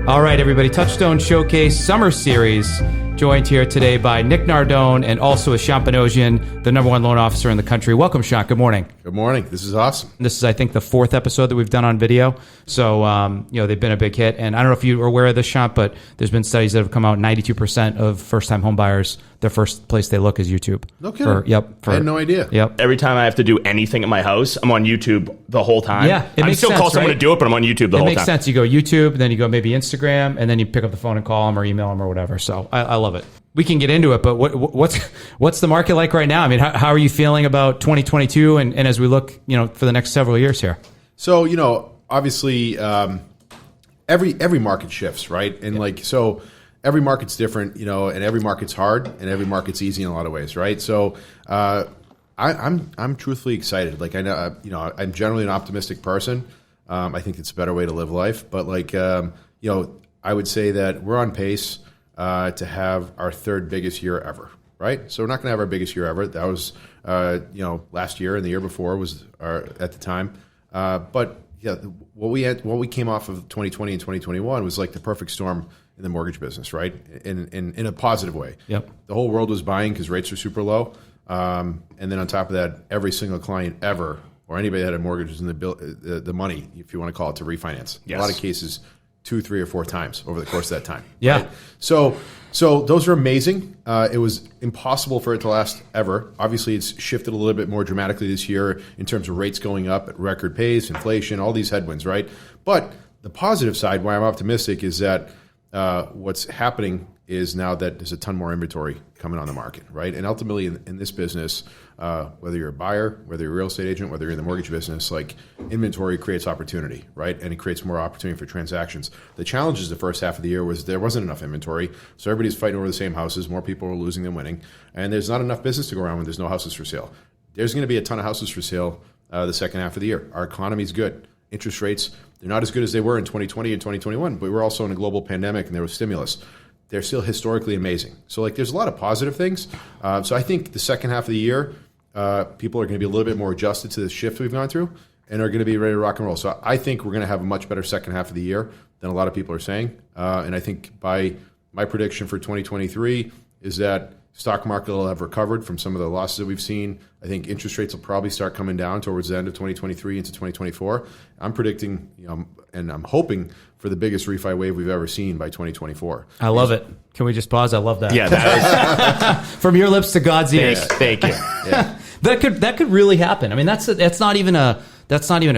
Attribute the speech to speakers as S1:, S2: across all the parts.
S1: All right, everybody, Touchstone Showcase Summer Series, joined here today by Nick Nardone and also with Shant Banosian, the #1 loan officer in the country. Welcome, Shant. Good morning.
S2: Good morning. This is awesome.
S1: This is, I think, the 4th episode that we've done on video. So, they've been a big hit. And I don't know if you are aware of this, Shant, but there's been studies that have come out, 92% of first-time home buyers, their first place they look is YouTube.
S2: No kidding. I had no idea.
S1: Yep.
S3: Every time I have to do anything at my house, I'm on YouTube the whole time.
S1: Yeah, it
S3: I'm
S1: makes
S3: still
S1: sense,
S3: call someone
S1: right?
S3: to do it, but I'm on YouTube the whole time.
S1: It makes sense. You go YouTube, then you go maybe Instagram, and then you pick up the phone and call them or email them or whatever. So I love it. We can get into it, but what's the market like right now? I mean, how are you feeling about 2022 and as we look, for the next several years here?
S2: So, obviously, every market shifts, right? And so every market's different, and every market's hard and every market's easy in a lot of ways, right? So I'm truthfully excited. Like, I know, I'm generally an optimistic person. I think it's a better way to live life. But I would say that we're on pace to have our 3rd biggest year ever, right? So we're not going to have our biggest year ever. That was, last year and the year before was at the time. But yeah, what we came off of 2020 and 2021 was like the perfect storm in the mortgage business, right? In a positive way.
S1: Yep.
S2: The whole world was buying because rates are super low. And then on top of that, every single client ever, or anybody that had a mortgage was in the money, if you want to call it, to refinance.
S3: Yes.
S2: A lot of cases, 2, 3, or 4 times over the course of that time.
S1: Yeah.
S2: Right? So those are amazing. It was impossible for it to last ever. Obviously, it's shifted a little bit more dramatically this year in terms of rates going up at record pace, inflation, all these headwinds, right? But the positive side, why I'm optimistic, is that what's happening is now that there's a ton more inventory coming on the market, right? And ultimately, in this business, whether you're a buyer, whether you're a real estate agent, whether you're in the mortgage business, like inventory creates opportunity, right? And it creates more opportunity for transactions. The challenge is the first half of the year was there wasn't enough inventory, so everybody's fighting over the same houses. More people are losing than winning, and there's not enough business to go around when there's no houses for sale. There's going to be a ton of houses for sale the second half of the year. Our economy's good. Interest rates, they're not as good as they were in 2020 and 2021, but we're also in a global pandemic and there was stimulus. They're still historically amazing. So there's a lot of positive things. So I think the second half of the year, people are going to be a little bit more adjusted to the shift we've gone through and are going to be ready to rock and roll. So I think we're going to have a much better second half of the year than a lot of people are saying. And I think by my prediction for 2023 is that stock market will have recovered from some of the losses that we've seen. I think interest rates will probably start coming down towards the end of 2023 into 2024. I'm predicting, and I'm hoping for the biggest refi wave we've ever seen by 2024.
S1: I love it. Can we just pause? I love that.
S3: Yeah, that
S1: From your lips to God's ears.
S3: Thank you.
S2: Yeah.
S1: That could really happen. I mean, that's not even a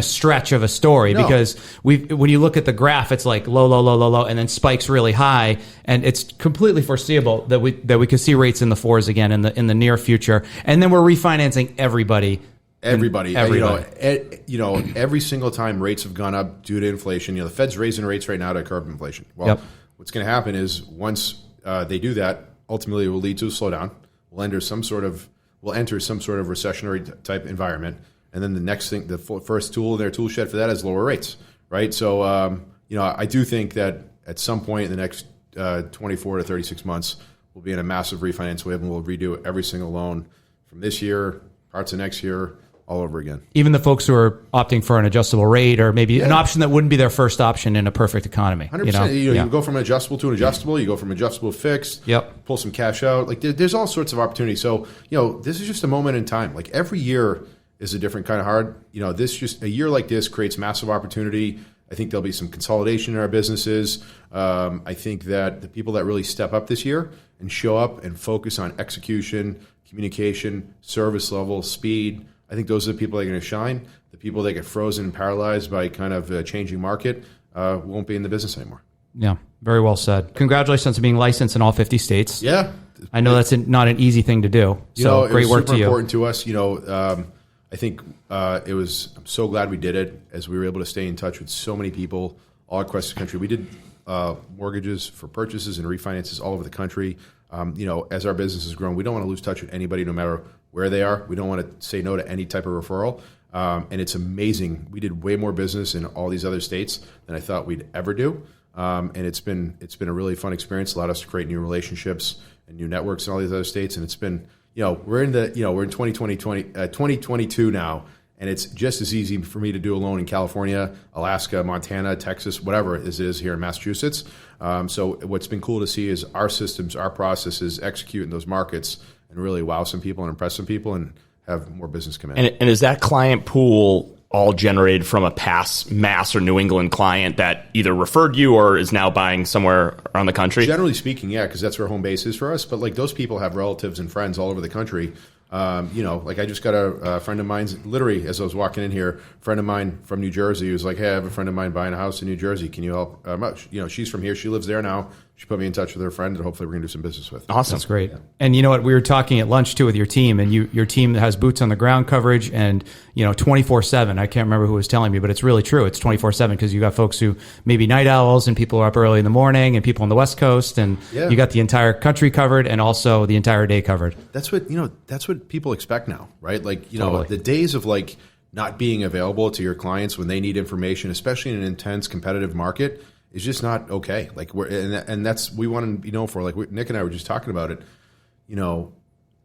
S1: stretch of a story because when you look at the graph, it's like low, and then spikes really high, and it's completely foreseeable that we could see rates in the 4s again in the near future, and then we're refinancing everybody.
S2: Everybody. Every single time rates have gone up due to inflation, the Fed's raising rates right now to curb inflation. Well, What's going to happen is once they do that, ultimately it will lead to a slowdown. We'll enter some sort of recessionary type environment. And then the next thing, the first tool in their tool shed for that is lower rates, right? So, I do think that at some point in the next 24 to 36 months, we'll be in a massive refinance wave and we'll redo every single loan from this year, parts of next year, all over again.
S1: Even the folks who are opting for an adjustable rate or maybe an option that wouldn't be their first option in a perfect economy.
S2: 100%. You go from an adjustable to an adjustable. You go from adjustable to fixed.
S1: Yep.
S2: Pull some cash out. There's all sorts of opportunities. So, this is just a moment in time. Every year is a different kind of hard. A year like this creates massive opportunity. I think there'll be some consolidation in our businesses. I think that the people that really step up this year and show up and focus on execution, communication, service level, speed, I think those are the people that are going to shine. The people that get frozen and paralyzed by kind of a changing market won't be in the business anymore.
S1: Yeah, very well said. Congratulations on being licensed in all 50 states.
S2: Yeah.
S1: I know that's not an easy thing to do. So great work to you.
S2: It was super important to us. I think I'm so glad we did it as we were able to stay in touch with so many people all across the country. We did mortgages for purchases and refinances all over the country. As our business has grown, we don't want to lose touch with anybody no matter where they are. We don't want to say no to any type of referral. And it's amazing. We did way more business in all these other states than I thought we'd ever do. And it's been a really fun experience. Allowed us to create new relationships and new networks in all these other states. And it's been, we're in 2022 now, And it's just as easy for me to do a loan in California, Alaska, Montana, Texas, whatever it is here in Massachusetts. So what's been cool to see is our systems, our processes execute in those markets and really wow some people and impress some people and have more business come in.
S3: And is that client pool all generated from a past Mass or New England client that either referred you or is now buying somewhere around the country?
S2: Generally speaking, yeah, because that's where home base is for us. But like those people have relatives and friends all over the country. Like I just got a friend of mine's, literally as I was walking in here, a friend of mine from New Jersey was like, hey, I have a friend of mine buying a house in New Jersey. Can you help? She's from here. She lives there now. She put me in touch with her friend that hopefully we're going to do some business with.
S3: Awesome.
S1: That's great. Yeah. And you know what? We were talking at lunch too with your team, and your team has boots on the ground coverage and, 24/7. I can't remember who was telling me, but it's really true. It's 24/7 because you got folks who maybe night owls and people are up early in the morning and people on the West Coast, and you got the entire country covered and also the entire day covered.
S2: That's what people expect now, right? Like,
S1: Totally.
S2: the days of like not being available to your clients when they need information, especially in an intense competitive market, is just not okay. Like that's we want to be known for. Like Nick and I were just talking about it.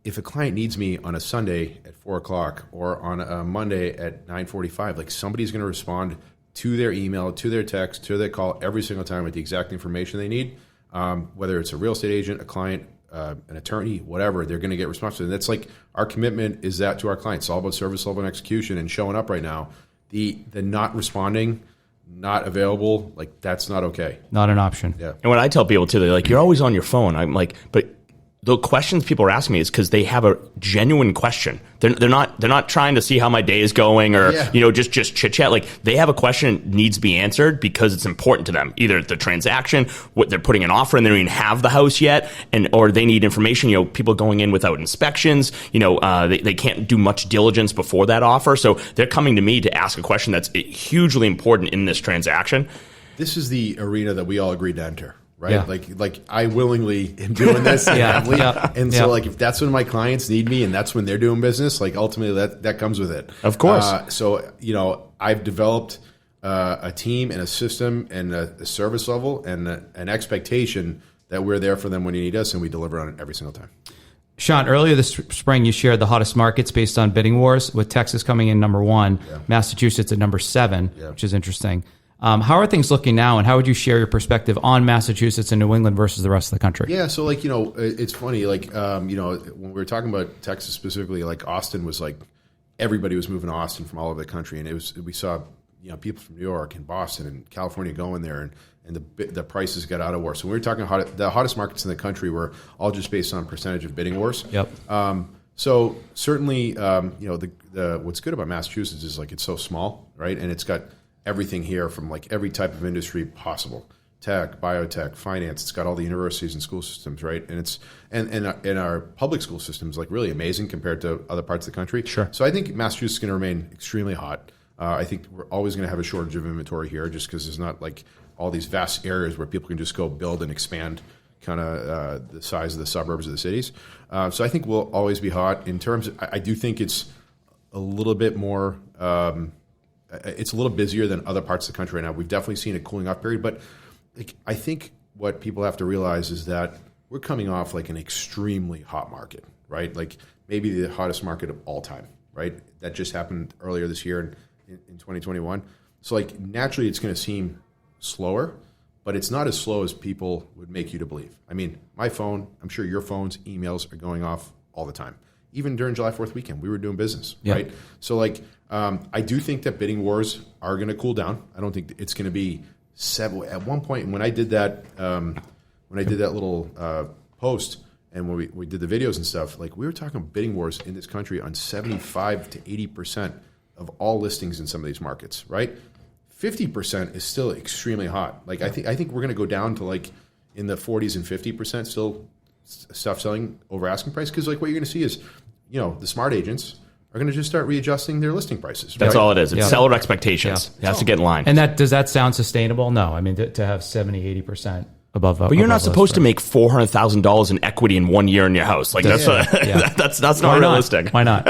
S2: If a client needs me on a Sunday at 4:00 or on a Monday at 9:45, like somebody's going to respond to their email, to their text, to their call every single time with the exact information they need. Whether it's a real estate agent, a client, an attorney, whatever, they're going to get responsive. And that's like our commitment is that to our clients. It's all about service level and execution and showing up right now. The not responding, not available, like that's not okay.
S1: Not an option.
S2: Yeah.
S3: And when I tell people too, they're like, you're always on your phone. I'm like, but the questions people are asking me is because they have a genuine question. They're not trying to see how my day is going or just chit chat. Like they have a question that needs to be answered because it's important to them. Either the transaction, what they're putting an offer in, they don't even have the house yet, or they need information. People going in without inspections. They can't do much diligence before that offer, so they're coming to me to ask a question that's hugely important in this transaction.
S2: This is the arena that we all agreed to enter. Right? Yeah. Like I willingly am doing this. And so like if that's when my clients need me and that's when they're doing business, like ultimately that comes with it.
S3: Of course.
S2: I've developed a team and a system and a service level and an expectation that we're there for them when they need us and we deliver on it every single time.
S1: Shant, earlier this spring, you shared the hottest markets based on bidding wars, with Texas coming in number 1, Massachusetts at number 7, which is interesting. How are things looking now, and how would you share your perspective on Massachusetts and New England versus the rest of the country?
S2: Yeah, so it's funny, when we were talking about Texas specifically, like Austin was like everybody was moving to Austin from all over the country, and we saw people from New York and Boston and California going there, and the prices got out of war. So when we were talking the hottest markets in the country were all just based on percentage of bidding wars.
S1: Yep.
S2: So certainly, what's good about Massachusetts is like it's so small, right, and it's got everything here from like every type of industry possible. Tech, biotech, finance. It's got all the universities and school systems, right? And it's and our public school system is like really amazing compared to other parts of the country.
S1: Sure.
S2: So I think Massachusetts is going to remain extremely hot. I think we're always going to have a shortage of inventory here just because there's not like all these vast areas where people can just go build and expand kind of the size of the suburbs of the cities. So I think we'll always be hot. In terms of, I do think it's a little bit more it's a little busier than other parts of the country right now. We've definitely seen a cooling off period, but I think what people have to realize is that we're coming off like an extremely hot market, right? Like maybe the hottest market of all time, right? That just happened earlier this year in 2021. So like naturally it's going to seem slower, but it's not as slow as people would make you to believe. I mean, my phone, I'm sure your phones, emails are going off all the time. Even during July 4th weekend, we were doing business, right? So like, I do think that bidding wars are going to cool down. I don't think it's going to be at one point when I did that, little post and when we did the videos and stuff, like we were talking bidding wars in this country on 75 to 80% of all listings in some of these markets, right? 50% is still extremely hot. Like I think we're going to go down to like in the 40s and 50% still stuff selling over asking price, because like what you're going to see is, the smart agents are going to just start readjusting their listing prices.
S3: That's
S2: right?
S3: all it is. It's seller expectations. It has to get in line.
S1: And does that sound sustainable? No. I mean, to have 70, 80% above.
S3: But you're not supposed to make $400,000 in equity in 1 year in your house. Like that's not realistic.
S1: Why not?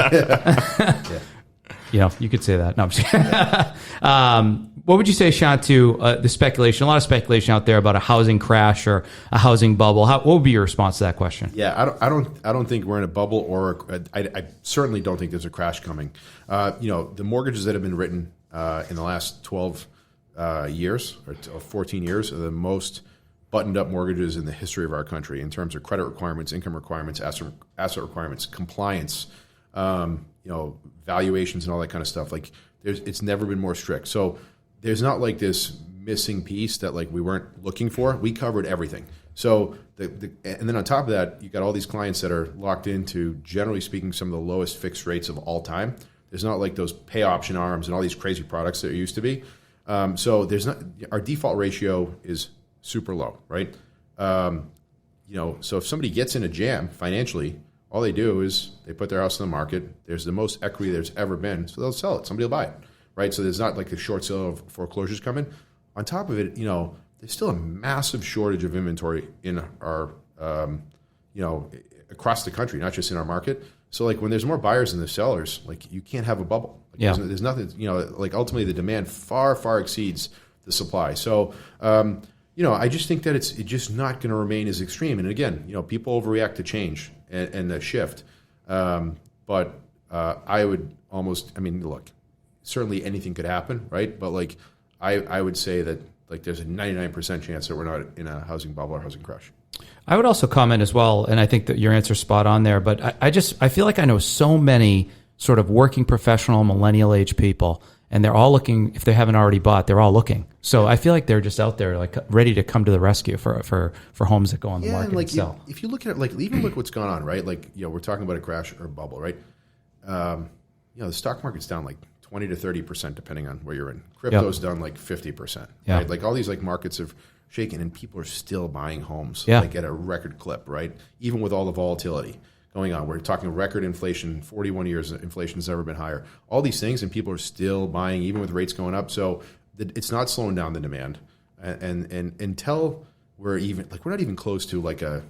S1: You could say that. No, I'm just kidding. What would you say, Shant, to the speculation? A lot of speculation out there about a housing crash or a housing bubble. What would be your response to that question?
S2: Yeah, I don't think we're in a bubble, or I certainly don't think there's a crash coming. The mortgages that have been written in the last 12 years or 14 years are the most buttoned up mortgages in the history of our country in terms of credit requirements, income requirements, asset requirements, compliance, valuations, and all that kind of stuff. Like, it's never been more strict. So there's not like this missing piece that like we weren't looking for. We covered everything. So and then on top of that, you got all these clients that are locked into, generally speaking, some of the lowest fixed rates of all time. There's not like those pay option arms and all these crazy products that there used to be. So there's not, our default ratio is super low, right? So if somebody gets in a jam financially, all they do is they put their house on the market. There's the most equity there's ever been, so they'll sell it. Somebody will buy it, right? So there's not like a short sale of foreclosures coming. On top of it, there's still a massive shortage of inventory in our, across the country, not just in our market. So like when there's more buyers than the sellers, like you can't have a bubble. Like, there's nothing, like ultimately the demand far, far exceeds the supply. So, I just think that it's just not going to remain as extreme. And again, people overreact to change and the shift. But I would look, certainly anything could happen, right? But like I would say that like there's a 99% chance that we're not in a housing bubble or housing crash.
S1: I would also comment as well, and I think that your answer's spot on there, but I feel like I know so many sort of working professional millennial age people, and they're all looking, if they haven't already bought, they're all looking. So I feel like they're just out there like ready to come to the rescue for homes that go on the market and sell.
S2: If you look at it, like even look what's going on, right? Like, we're talking about a crash or a bubble, right? The stock market's down like 20 to 30% depending on where you're in. Crypto's down like 50%, right? Like all these like markets have shaken and people are still buying homes like at a record clip, right? Even with all the volatility going on. We're talking record inflation, 41 years inflation has never been higher. All these things, and people are still buying even with rates going up. So it's not slowing down the demand. And until we're not even close to like a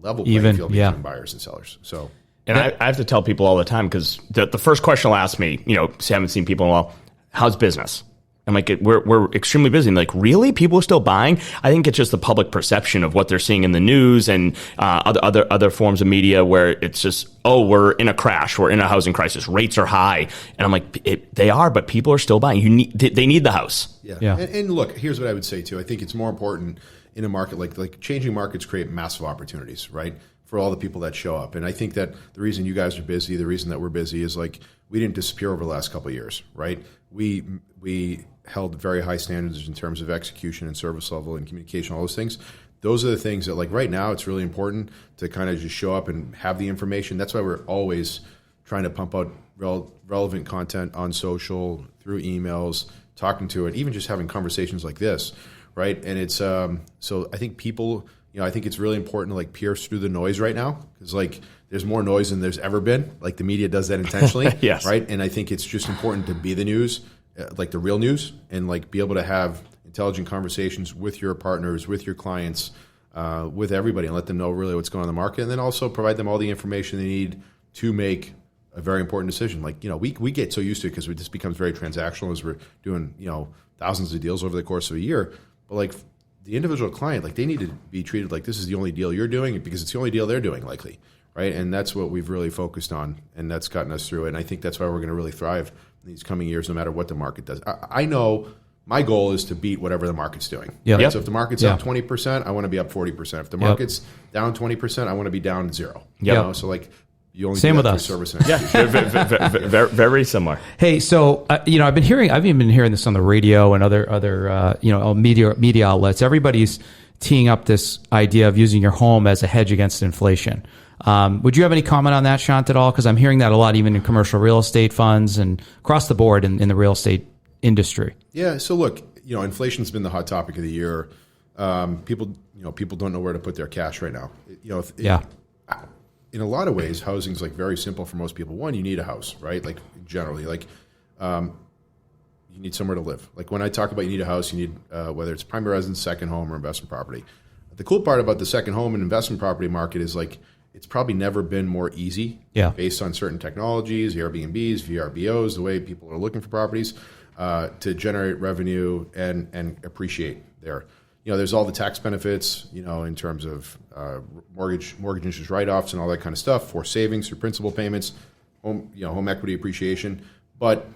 S2: level playing field between buyers and sellers. So
S3: and I have to tell people all the time, because the first question they'll ask me, haven't seen people in a while, how's business? I'm like, we're extremely busy. And like, really? People are still buying? I think it's just the public perception of what they're seeing in the news and other forms of media where it's just, we're in a crash, we're in a housing crisis, rates are high. And I'm like, they are, but people are still buying. They need the house.
S2: Yeah. And look, here's what I would say too. I think it's more important in a market like changing markets create massive opportunities, right? For all the people that show up. And I think that the reason you guys are busy, the reason that we're busy is like we didn't disappear over the last couple of years, right? We held very high standards in terms of execution and service level and communication, all those things. Those are the things that like right now it's really important to kind of just show up and have the information. That's why we're always trying to pump out relevant content on social, through emails, talking to it, even just having conversations like this, right? And it's so I think people, I think it's really important to like pierce through the noise right now, because like there's more noise than there's ever been. Like the media does that intentionally,
S3: yes,
S2: right? And I think it's just important to be the news, like the real news, and like be able to have intelligent conversations with your partners, with your clients, with everybody, and let them know really what's going on in the market, and then also provide them all the information they need to make a very important decision. Like, we get so used to it because it just becomes very transactional as we're doing, thousands of deals over the course of a year. But like the individual client, like they need to be treated like this is the only deal you're doing because it's the only deal they're doing likely, right? And that's what we've really focused on, and that's gotten us through it. And I think that's why we're going to really thrive in these coming years, no matter what the market does. I know my goal is to beat whatever the market's doing.
S1: Yep.
S2: Right? So if the market's up 20%, I want to be up 40%. If the market's down 20%, I want to be down 0. So like you only
S1: same
S2: do
S1: with
S2: that
S1: us.
S2: Service and
S3: very, very similar.
S1: Hey, so I've even been hearing this on the radio and other media outlets. Everybody's teeing up this idea of using your home as a hedge against inflation. Would you have any comment on that, Shant, at all? Because I'm hearing that a lot, even in commercial real estate funds and across the board in the real estate industry.
S2: Yeah. So look, inflation's been the hot topic of the year. People don't know where to put their cash right now. In a lot of ways, housing's like very simple for most people. One, you need a house, right? Like generally, like you need somewhere to live. Like when I talk about you need a house, you need whether it's primary residence, second home, or investment property. The cool part about the second home and investment property market is like it's probably never been more easy based on certain technologies, Airbnbs, VRBOs, the way people are looking for properties. to generate revenue and appreciate there. There's all the tax benefits, in terms of mortgage interest write-offs and all that kind of stuff for savings, through principal payments, home equity appreciation. But,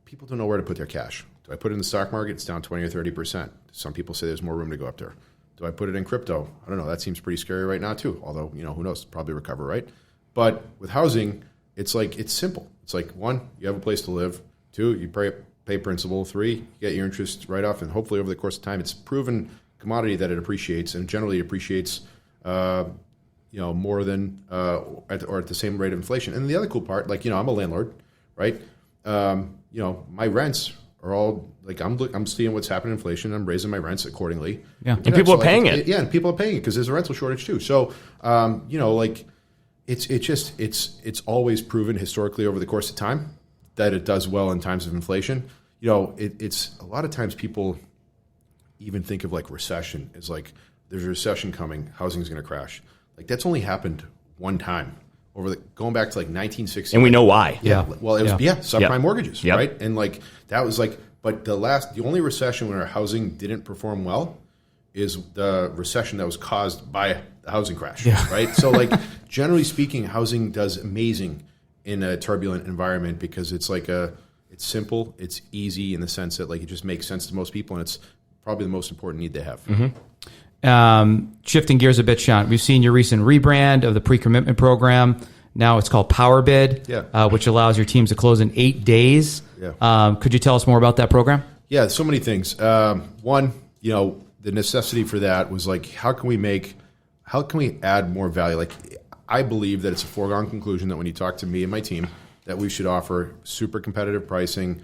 S2: people don't know where to put their cash. Do I put it in the stock market? It's down 20 or 30%. Some people say there's more room to go up there. Do I put it in crypto? I don't know. That seems pretty scary right now too. Although, who knows? Probably recover, right? But with housing, it's simple. It's like, 1, you have a place to live. 2, you pay principal. 3, you get your interest right off, and hopefully over the course of time, it's proven commodity that it appreciates, and generally appreciates, more than or at the same rate of inflation. And the other cool part, I'm a landlord, right? My rents are all I'm seeing what's happening in inflation. I'm raising my rents accordingly.
S3: Yeah, and people are paying it.
S2: Yeah, and people are paying it because there's a rental shortage too. So, it's always proven historically over the course of time that it does well in times of inflation. It's a lot of times people even think of recession as there's a recession coming, housing's going to crash. That's only happened one time going back to 1960.
S3: And we know why.
S2: Yeah. Well, it was subprime mortgages,
S3: Yep.
S2: right? And that was but the only recession when our housing didn't perform well is the recession that was caused by the housing crash, right? So generally speaking, housing does amazing in a turbulent environment because it's it's simple, it's easy in the sense that it just makes sense to most people, and it's probably the most important need they have.
S1: Shifting gears a bit, Shant, we've seen your recent rebrand of the pre-commitment program. Now it's called Power Bid, which allows your teams to close in 8 days. Yeah. Could you tell us more about that program?
S2: Yeah, so many things. One, the necessity for that was how can we add more value? I believe that it's a foregone conclusion that when you talk to me and my team, that we should offer super competitive pricing,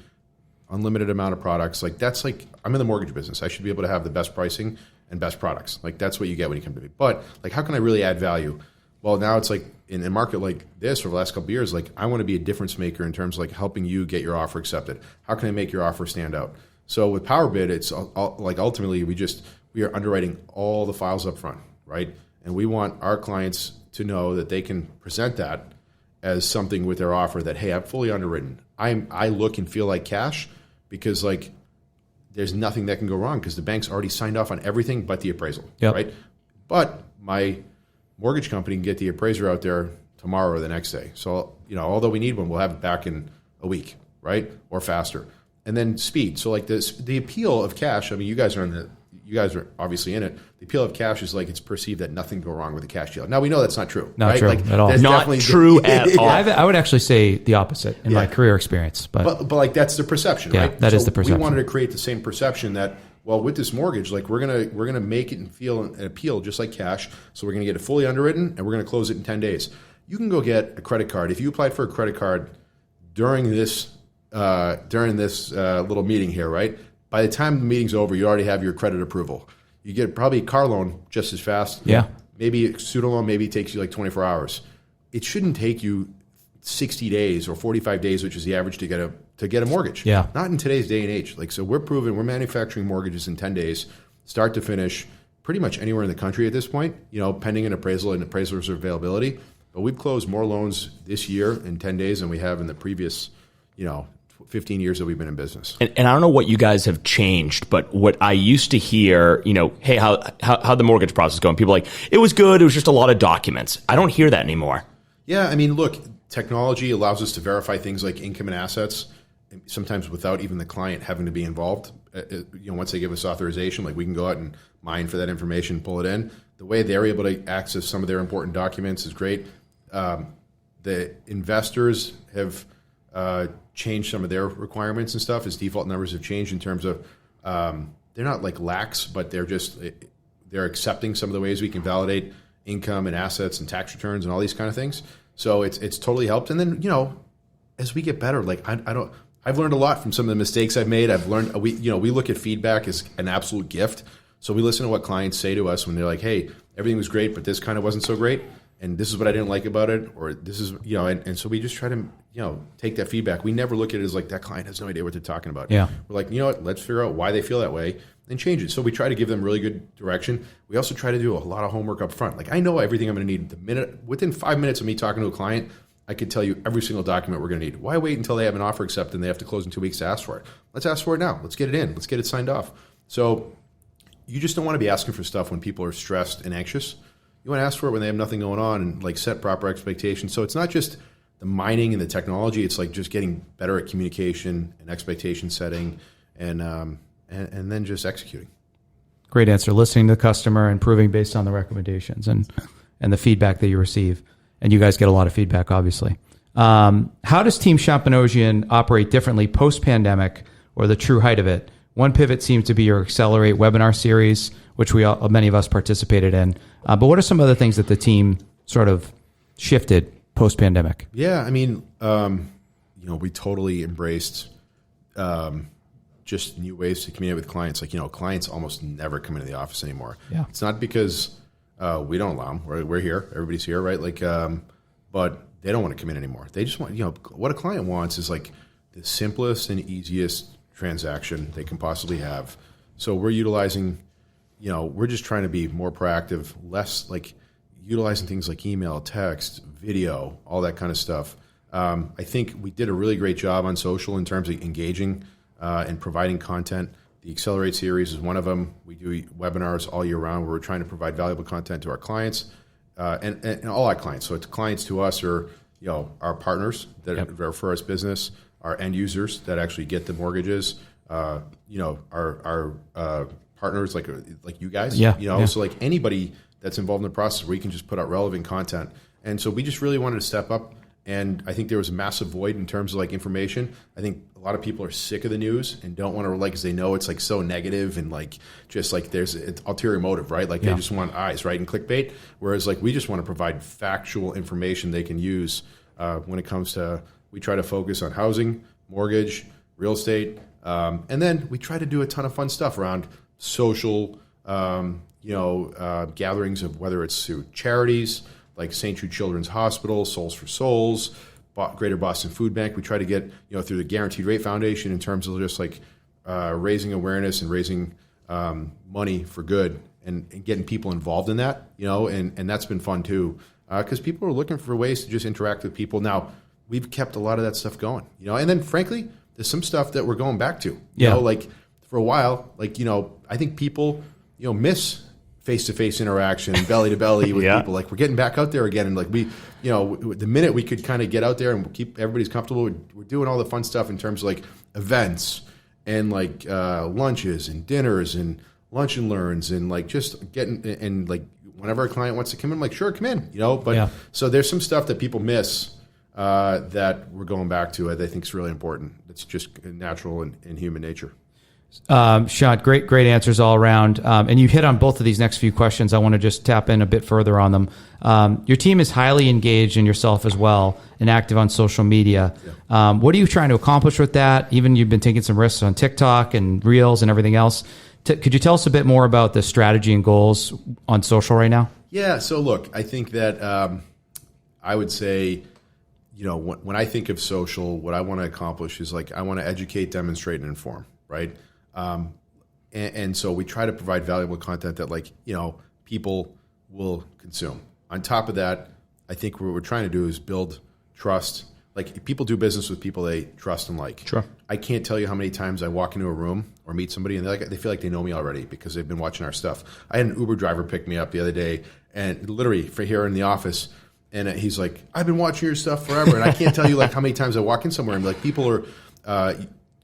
S2: unlimited amount of products. I'm in the mortgage business. I should be able to have the best pricing and best products. That's what you get when you come to me. But how can I really add value? Well, now it's in a market like this over the last couple of years, I want to be a difference maker in terms of helping you get your offer accepted. How can I make your offer stand out? So with Power Bid, it's ultimately we are underwriting all the files up front, right? And we want our clients to know that they can present that as something with their offer that, hey, I'm fully underwritten. I look and feel like cash because there's nothing that can go wrong because the bank's already signed off on everything but the appraisal, right? But my mortgage company can get the appraiser out there tomorrow or the next day. So, although we need one, we'll have it back in a week, right? Or faster. And then speed. So the appeal of cash, you guys are obviously in it. The appeal of cash is it's perceived that nothing can go wrong with a cash deal. Now we know that's not true.
S1: Not
S2: right?
S1: true at all.
S3: Not true at all.
S1: I would actually say the opposite in my career experience. But
S2: that's the perception, right?
S1: That is the perception.
S2: We wanted to create the same perception that, well, with this mortgage, we're gonna make it and feel an appeal just like cash. So we're gonna get it fully underwritten and we're gonna close it in 10 days. You can go get a credit card. If you applied for a credit card during this little meeting here, right? By the time the meeting's over, you already have your credit approval. You get probably a car loan just as fast.
S1: Yeah.
S2: Maybe a student loan, maybe it takes you 24 hours. It shouldn't take you 60 days or 45 days, which is the average to get a mortgage.
S1: Yeah.
S2: Not in today's day and age. So we're manufacturing mortgages in 10 days, start to finish, pretty much anywhere in the country at this point, pending an appraisal and appraiser's availability. But we've closed more loans this year in 10 days than we have in the previous, 15 years that we've been in business.
S3: And I don't know what you guys have changed, but what I used to hear, hey, how the mortgage process is going? People are it was good. It was just a lot of documents. I don't hear that anymore.
S2: Yeah, look, technology allows us to verify things like income and assets, sometimes without even the client having to be involved. Once they give us authorization, we can go out and mine for that information, pull it in. The way they're able to access some of their important documents is great. The investors have changed some of their requirements and stuff as default numbers have changed in terms of they're not lax, but they're accepting some of the ways we can validate income and assets and tax returns and all these kind of things. So it's totally helped. And then as we get better, I've learned a lot from some of the mistakes I've made. I've learned we look at feedback as an absolute gift. So we listen to what clients say to us when they're hey, everything was great, but this kind of wasn't so great. And this is what I didn't like about it, or this is, and so we just try to, take that feedback. We never look at it as that client has no idea what they're talking about.
S1: Yeah.
S2: We're you know what, let's figure out why they feel that way and change it. So we try to give them really good direction. We also try to do a lot of homework up front. I know everything I'm going to need within 5 minutes of me talking to a client, I could tell you every single document we're going to need. Why wait until they have an offer accepted and they have to close in 2 weeks to ask for it? Let's ask for it now. Let's get it in. Let's get it signed off. So you just don't want to be asking for stuff when people are stressed and anxious. You want to ask for it when they have nothing going on and like set proper expectations. So it's not just the mining and the technology. It's like just getting better at communication and expectation setting and then just executing.
S1: Great answer. Listening to the customer, improving based on the recommendations and the feedback that you receive. And you guys get a lot of feedback, obviously. How does Team Shant Banosian operate differently post-pandemic or the true height of it? One pivot seems to be your Accelerate webinar series, which many of us participated in. But what are some other things that the team sort of shifted post-pandemic?
S2: Yeah, I mean, we totally embraced just new ways to communicate with clients. Like, clients almost never come into the office anymore.
S1: Yeah.
S2: It's not because we don't allow them. We're here. Everybody's here, right? Like, but they don't want to come in anymore. They just want, what a client wants is like the simplest and easiest transaction they can possibly have. So we're utilizing, we're just trying to be more proactive, less like utilizing things like email, text, video, all that kind of stuff. I think we did a really great job on social in terms of engaging and providing content. The Accelerate series is one of them. We do webinars all year round where we're trying to provide valuable content to our clients and all our clients. So it's clients to us are our partners that refer us business, our end users that actually get the mortgages, our partners like you guys. So like anybody that's involved in the process where you can just put out relevant content. And so we just really wanted to step up. And I think there was a massive void in terms of like information. I think a lot of people are sick of the news and don't want to because they know it's like so negative and like just like there's an ulterior motive, right? Like they just want eyes, right? And clickbait. Whereas like we just want to provide factual information they can use when it comes to, we try to focus on housing, mortgage, real estate. And then we try to do a ton of fun stuff around social, gatherings of whether it's through charities, like St Jude Children's Hospital, Souls for Souls, Greater Boston Food Bank. We try to get, through the Guaranteed Rate Foundation in terms of just like raising awareness and raising money for good and getting people involved in that, and that's been fun too, because people are looking for ways to just interact with people. Now, we've kept a lot of that stuff going, and then frankly, there's some stuff that we're going back to, like for a while, like, I think people, miss face-to-face interaction, belly-to-belly with people. Like, we're getting back out there again. And, like, we, the minute we could kind of get out there and keep everybody's comfortable, we're doing all the fun stuff in terms of, like, events and, like, lunches and dinners and lunch and learns and, like, just getting – and, like, whenever a client wants to come in, I'm like, sure, come in, But so there's some stuff that people miss that we're going back to that I think is really important. It's just natural in human nature.
S1: Shant, great answers all around. And you hit on both of these next few questions. I want to just tap in a bit further on them. Your team is highly engaged in yourself as well and active on social media. What are you trying to accomplish with that? Even you've been taking some risks on TikTok and Reels and everything else. Could you tell us a bit more about the strategy and goals on social right now? Yeah.
S2: So look, I think that I would say, when I think of social, what I want to accomplish is like I want to educate, demonstrate, and inform, right? And so we try to provide valuable content that people will consume. On top of that, I think what we're trying to do is build trust. Like people do business with people they trust and like.
S1: Sure.
S2: I can't tell you how many times I walk into a room or meet somebody and they feel like they know me already because they've been watching our stuff. I had an Uber driver pick me up the other day and literally for here in the office. And he's like, I've been watching your stuff forever. And I can't tell you how many times I walk in somewhere and like people are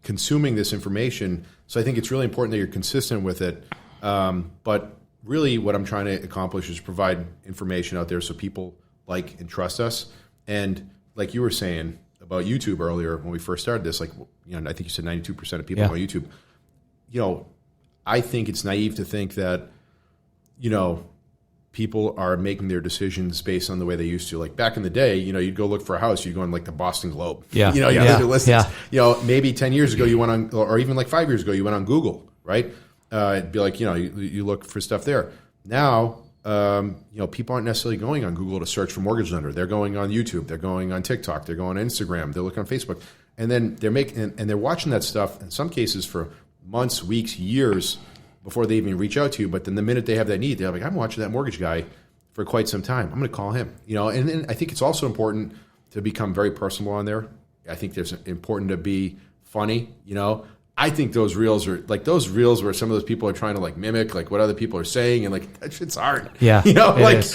S2: consuming this information. So I think it's really important that you're consistent with it. But really what I'm trying to accomplish is provide information out there so people like and trust us. And like you were saying about YouTube earlier when we first started this, I think you said 92% of people on YouTube. I think it's naive to think that, people are making their decisions based on the way they used to. Like back in the day, you'd go look for a house, you'd go on like the Boston Globe.
S1: Yeah.
S2: You look at listings. Maybe 10 years ago you went on, or even like 5 years ago, you went on Google, right? It'd be like, you look for stuff there. Now, people aren't necessarily going on Google to search for mortgage lender. They're going on YouTube. They're going on TikTok. They're going on Instagram. They're looking on Facebook. And then they're watching that stuff in some cases for months, weeks, years before they even reach out to you. But then the minute they have that need, they're like, I'm watching that mortgage guy for quite some time. I'm going to call him. And then I think it's also important to become very personal on there. I think there's important to be funny, I think those reels are like those reels where some of those people are trying to like mimic like what other people are saying, and like that shit's hard.
S1: Yeah,
S2: it
S1: is.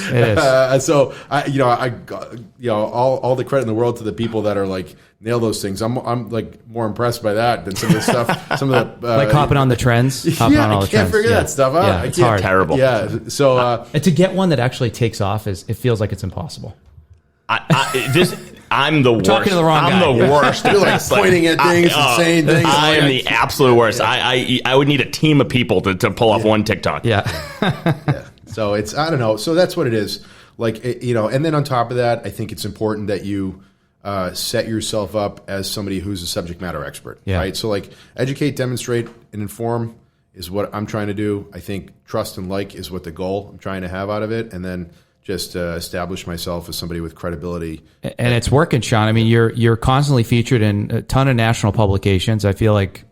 S2: So all the credit in the world to the people that are like nail those things. I'm like more impressed by that than some of the stuff. Some of the
S1: like hopping on the trends.
S2: I can't figure that stuff out.
S1: Yeah, it's hard.
S3: Terrible.
S2: Yeah. So
S1: and to get one that actually takes off it feels like it's impossible.
S3: I'm the worst.
S1: Talking to the wrong guy.
S3: I'm the worst.
S2: You're like pointing at things and saying things.
S3: I am the absolute worst. I would need a team of people to pull off one TikTok.
S1: Yeah.
S2: So it's, I don't know. So that's what it is. Like, and then on top of that, I think it's important that you set yourself up as somebody who's a subject matter expert, right? So like educate, demonstrate, and inform is what I'm trying to do. I think trust and like is what the goal I'm trying to have out of it. And then just establish myself as somebody with credibility.
S1: And it's working, Sean. I mean, you're constantly featured in a ton of national publications. I feel like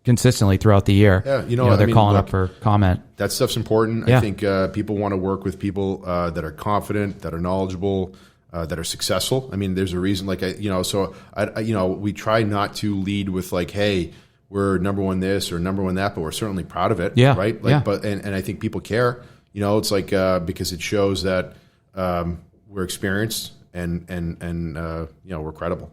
S1: consistently throughout the year.
S2: Yeah,
S1: they're calling up for comment.
S2: That stuff's important.
S1: Yeah.
S2: I think people want to work with people that are confident, that are knowledgeable, that are successful. I mean, there's a reason. Like we try not to lead with like, hey, we're number one this or number one that, but we're certainly proud of it.
S1: Yeah.
S2: Right. Like, but and I think people care. It's like because it shows that we're experienced and we're credible.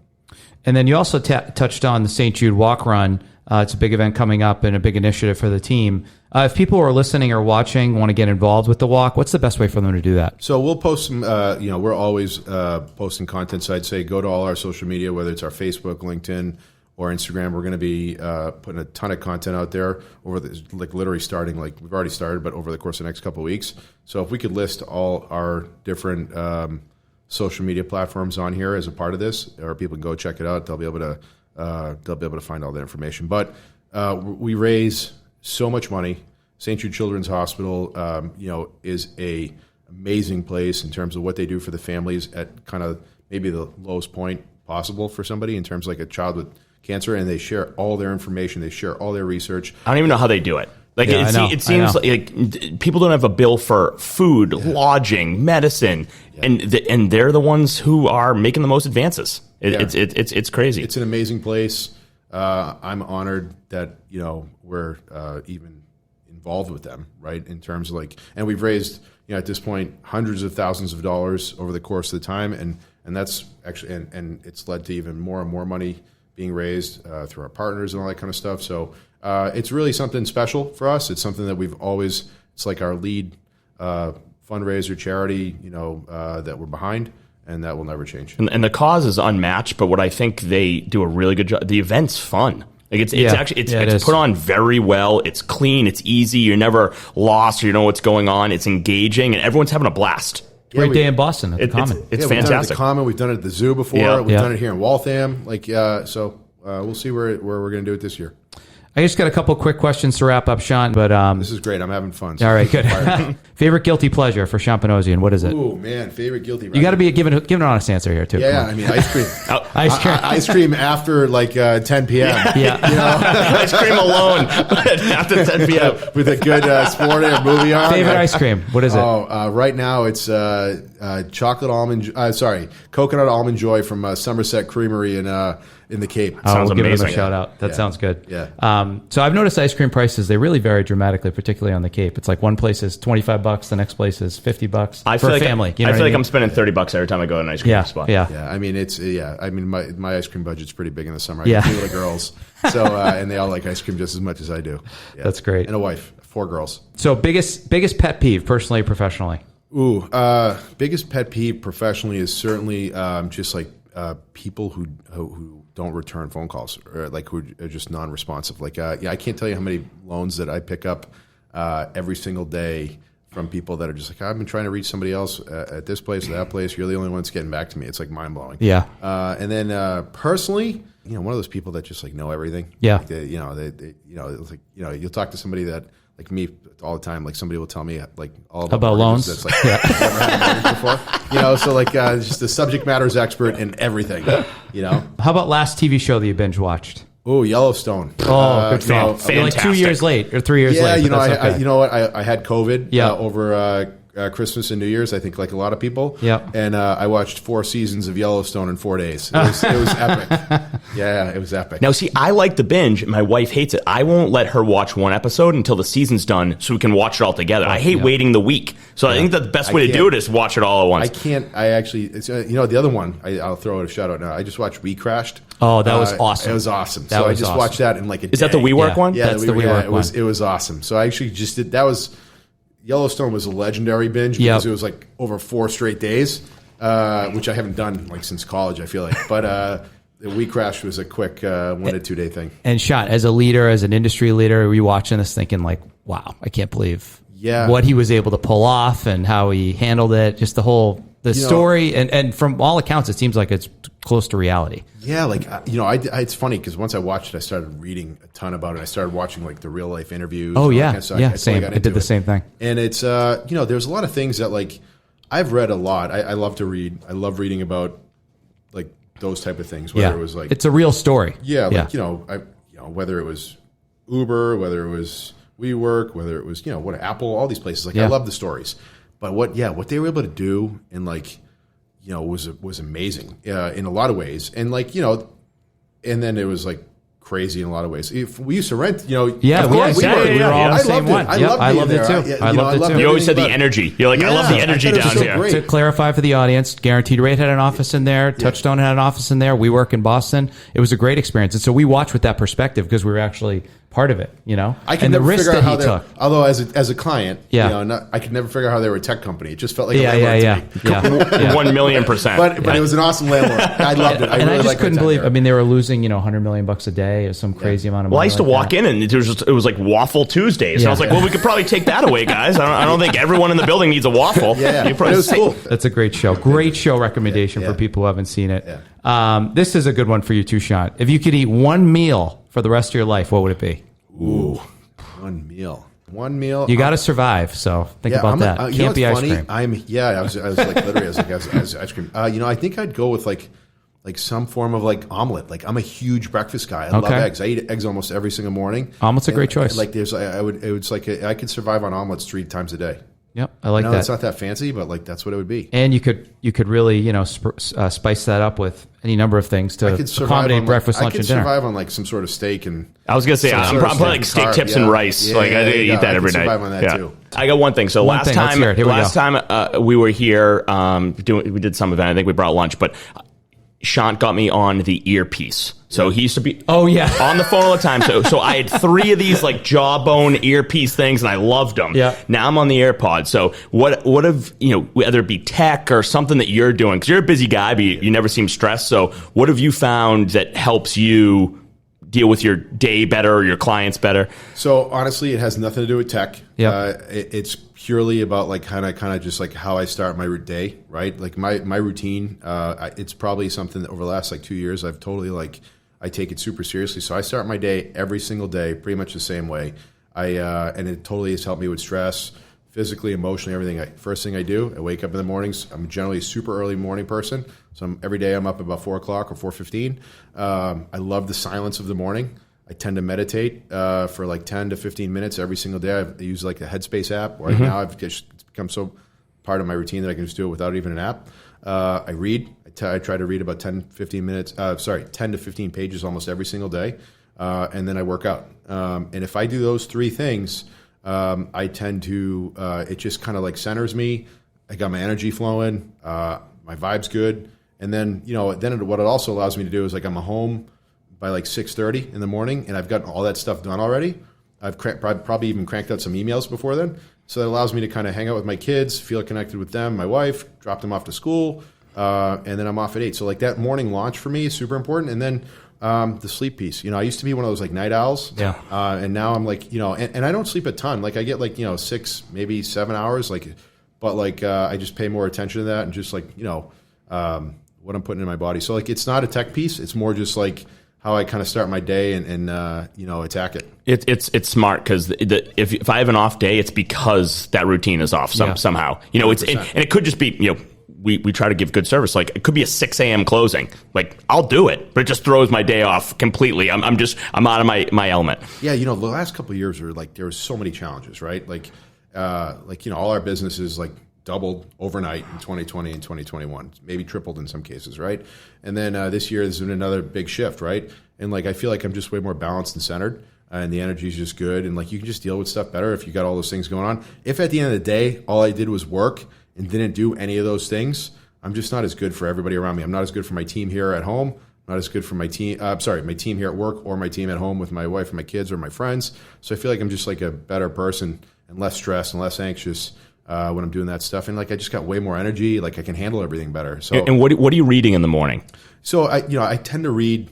S1: And then you also touched on the St Jude Walk Run. It's a big event coming up and a big initiative for the team. If people are listening or watching want to get involved with the walk, what's the best way for them to do that?
S2: So we'll post some. We're always posting content. So I'd say go to all our social media, whether it's our Facebook, LinkedIn, or Instagram. We're going to be putting a ton of content out there over literally starting, like we've already started, but over the course of the next couple of weeks. So if we could list all our different social media platforms on here as a part of this, or people can go check it out, they'll be able to find all that information. But we raise so much money. St. Jude Children's Hospital, is a amazing place in terms of what they do for the families at kind of maybe the lowest point possible for somebody in terms of like a child with cancer, and they share all their information. They share all their research.
S3: I don't even know how they do it. Like it seems like people don't have a bill for food, lodging, medicine, and they're the ones who are making the most advances. It's crazy.
S2: It's an amazing place. I'm honored that we're even involved with them, right? In terms of and we've raised at this point hundreds of thousands of dollars over the course of the time, and that's actually and it's led to even more and more money being raised through our partners and all that kind of stuff. So it's really something special for us. It's something that we've always, it's like our lead fundraiser charity, that we're behind, and that will never change.
S3: And the cause is unmatched, but what I think they do a really good job, the event's fun. Like it's put on very well. It's clean. It's easy. You're never lost. Or you know what's going on. It's engaging, and everyone's having a blast.
S1: Great day in Boston at the Common.
S3: It's fantastic.
S2: We've done it at the Common. We've done it at the Zoo before. We've done it here in Waltham. So we'll see where we're going to do it this year.
S1: I just got a couple quick questions to wrap up, Shant. But
S2: this is great. I'm having fun.
S1: All right, good. Favorite guilty pleasure for Shant Banosian? What is it?
S2: Oh man, favorite guilty.
S1: You got to be giving an honest answer here too.
S2: Yeah, I mean ice cream. Ice cream after 10 p.m.
S3: Ice cream alone after 10 p.m.
S2: with a good sport or movie on.
S1: Favorite ice cream? What is it?
S2: Right now it's coconut almond joy from Somerset Creamery in the Cape.
S3: Sounds
S1: we'll give
S3: amazing.
S1: them a shout out. That sounds good.
S2: Yeah.
S1: So I've noticed ice cream prices, they really vary dramatically, particularly on the Cape. It's like one place is $25, the next place is $50 for a family.
S3: I feel like I'm spending $30 every time I go to an ice cream spot.
S1: Yeah.
S2: Yeah. I mean, my ice cream budget's pretty big in the summer. I got 2 little girls, so and they all like ice cream just as much as I do. Yeah.
S1: That's great.
S2: And a wife, 4 girls.
S1: So biggest pet peeve, personally or professionally?
S2: Biggest pet peeve professionally is certainly just people who don't return phone calls, or who are just non-responsive. I can't tell you how many loans that I pick up every single day from people that are just I've been trying to reach somebody else at this place or that place. You're the only one that's getting back to me. It's mind blowing.
S1: Yeah.
S2: And then personally, one of those people that just know everything.
S1: Yeah.
S2: You'll talk to somebody that me all the time. Somebody will tell me all
S1: about loans.
S2: That's I've never had a mortgage before. Just the subject matters expert in everything.
S1: How about last TV show that you binge watched?
S2: Oh, Yellowstone.
S1: Oh, good fan.
S3: Fantastic.
S1: 2 years late or 3 years late.
S2: Yeah, I had COVID over Christmas and New Year's, I think, like a lot of people.
S1: Yep.
S2: And I watched 4 seasons of Yellowstone in 4 days. It was epic. Yeah, it was epic.
S3: Now, see, I like the binge. My wife hates it. I won't let her watch one episode until the season's done so we can watch it all together. I hate waiting the week. So I think that the best way to do it is watch it all at once.
S2: I can't. I actually, it's, the other one, I'll throw it a shout out now. I just watched We Crashed.
S1: Oh, that was awesome.
S2: It was awesome. So I just watched that in like a day.
S3: Is that the WeWork one?
S2: Yeah,
S1: that's the WeWork one.
S2: It was awesome. So I actually just did, that was, Yellowstone was a legendary binge because it was like over 4 straight days, which I haven't done like since college, I feel like. But We Crashed was a quick 1 to 2 day thing.
S1: And Shant, as a leader, as an industry leader, were you watching this thinking like, wow, I can't believe what he was able to pull off and how he handled it, just the story. And from all accounts, it seems like it's close to reality.
S2: Yeah, like, it's funny because once I watched it, I started reading a ton about it. I started watching like the real life interviews.
S1: Oh, yeah.
S2: Kind of stuff.
S1: Yeah, same. I did the same thing.
S2: And it's, there's a lot of things that like, I've read a lot. I love to read. I love reading about like those type of things, whether it was like.
S1: It's a real story.
S2: Yeah, like, whether it was Uber, whether it was WeWork, whether it was, what Apple, all these places. Like, I love the stories. But what they were able to do and like, was amazing in a lot of ways. And like, and then it was like crazy in a lot of ways. If we used to rent,
S1: we were all the same one. I loved it too. I loved it too.
S3: You always said the energy. You're like, I love the energy down here.
S2: Great.
S1: To clarify for the audience, Guaranteed Rate had an office in there. Touchstone had an office in there. We work in Boston. It was a great experience. And so we watched with that perspective because we were actually part of it,
S2: I could never figure out how they took. Although as a client, I could never figure out how they were a tech company. It just felt like a landlord to me.
S3: 1,000,000%.
S2: But it was an awesome landlord. I loved it.
S1: I just couldn't believe. I mean, they were losing $100 million a day. It was some crazy amount of money.
S3: Well, I used to walk in and it was like Waffle Tuesdays. And I was like, well, we could probably take that away, guys. I don't think everyone in the building needs a waffle.
S2: It was cool.
S1: That's a great show. Great show recommendation for people who haven't seen it. This is a good one for you too, Shant. If you could eat one meal for the rest of your life, what would it be?
S2: Ooh, one meal.
S1: You got to survive, so think about that. Can't be ice cream.
S2: I was like literally, I was ice cream. I think I'd go with like some form of like omelet. Like I'm a huge breakfast guy. I love eggs. I eat eggs almost every single morning.
S1: Omelet's a great choice.
S2: Like I could survive on omelets 3 times a day.
S1: Yep, I like that.
S2: It's not that fancy, but like that's what it would be.
S1: And you could really spice that up with any number of things to accommodate breakfast, lunch, and dinner.
S2: I could survive on like some sort of steak and.
S3: I was gonna say I'm probably like steak tips and rice. I eat that every night.
S2: Survive on that too.
S3: I got one thing. So last time we were here, we did some event. I think we brought lunch, but Shant got me on the earpiece. So he used to be on the phone all the time. So I had 3 of these like jawbone earpiece things, and I loved them.
S1: Yeah.
S3: Now I'm on the AirPods. So what have whether it be tech or something that you're doing, because you're a busy guy, but you never seem stressed. So what have you found that helps you deal with your day better or your clients better?
S2: So honestly, it has nothing to do with tech.
S1: Yeah.
S2: It's purely about like kind of just like how I start my day, right? Like my routine. It's probably something that over the last like 2 years I've totally like. I take it super seriously. So I start my day every single day pretty much the same way. And it totally has helped me with stress, physically, emotionally, everything. First thing I do, I wake up in the mornings. I'm generally a super early morning person. So every day I'm up about 4 o'clock or 4:15. I love the silence of the morning. I tend to meditate for like 10 to 15 minutes every single day. I use like the Headspace app. Right now it's become so part of my routine that I can just do it without even an app. I read. I try to read about 10 to 15 pages almost every single day. And then I work out. And if I do those 3 things, I tend to, it just kind of like centers me. I got my energy flowing. My vibe's good. And then, what it also allows me to do is like I'm home by like 6:30 in the morning and I've gotten all that stuff done already. I've probably even cranked out some emails before then. So that allows me to kind of hang out with my kids, feel connected with them, my wife, drop them off to school. And then I'm off at 8. So like that morning launch for me is super important. And then the sleep piece. I used to be one of those like night owls.
S1: Yeah.
S2: And now I'm like, and I don't sleep a ton. Like I get like, 6, maybe 7 hours. But I just pay more attention to that and just like, what I'm putting in my body. So like it's not a tech piece. It's more just like how I kind of start my day and attack it.
S3: It's smart because if I have an off day, it's because that routine is off somehow. And it could just be we try to give good service. Like it could be a 6 a.m. closing. Like I'll do it, but it just throws my day off completely. I'm out of my element.
S2: Yeah, the last couple of years were like there were so many challenges, right? Like all our businesses like doubled overnight in 2020 and 2021, maybe tripled in some cases, right? And then this year there's been another big shift, right? And like I feel like I'm just way more balanced and centered, and the energy is just good, and like you can just deal with stuff better if you got all those things going on. If at the end of the day all I did was work and didn't do any of those things, I'm just not as good for everybody around me. I'm not as good for my team here at home. Not as good for my team. My team here at work, or my team at home with my wife and my kids or my friends. So I feel like I'm just like a better person and less stressed and less anxious when I'm doing that stuff. And like I just got way more energy. Like I can handle everything better. So
S3: and what are you reading in the morning?
S2: So I tend to read.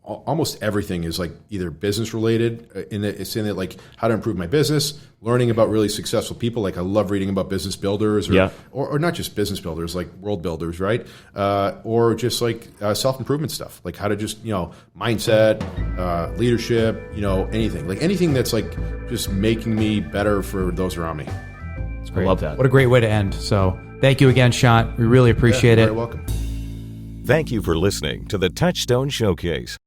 S2: Almost everything is like either business related. It's in it like how to improve my business, learning about really successful people. Like I love reading about business builders, or not just business builders, like world builders, right? Or just like self improvement stuff, like how to just mindset, leadership, anything, like anything that's like just making me better for those around me.
S1: It's great.
S3: I love that.
S1: What a great way to end. So thank you again, Shant. We really appreciate it.
S2: You're welcome.
S4: Thank you for listening to the Touchstone Showcase.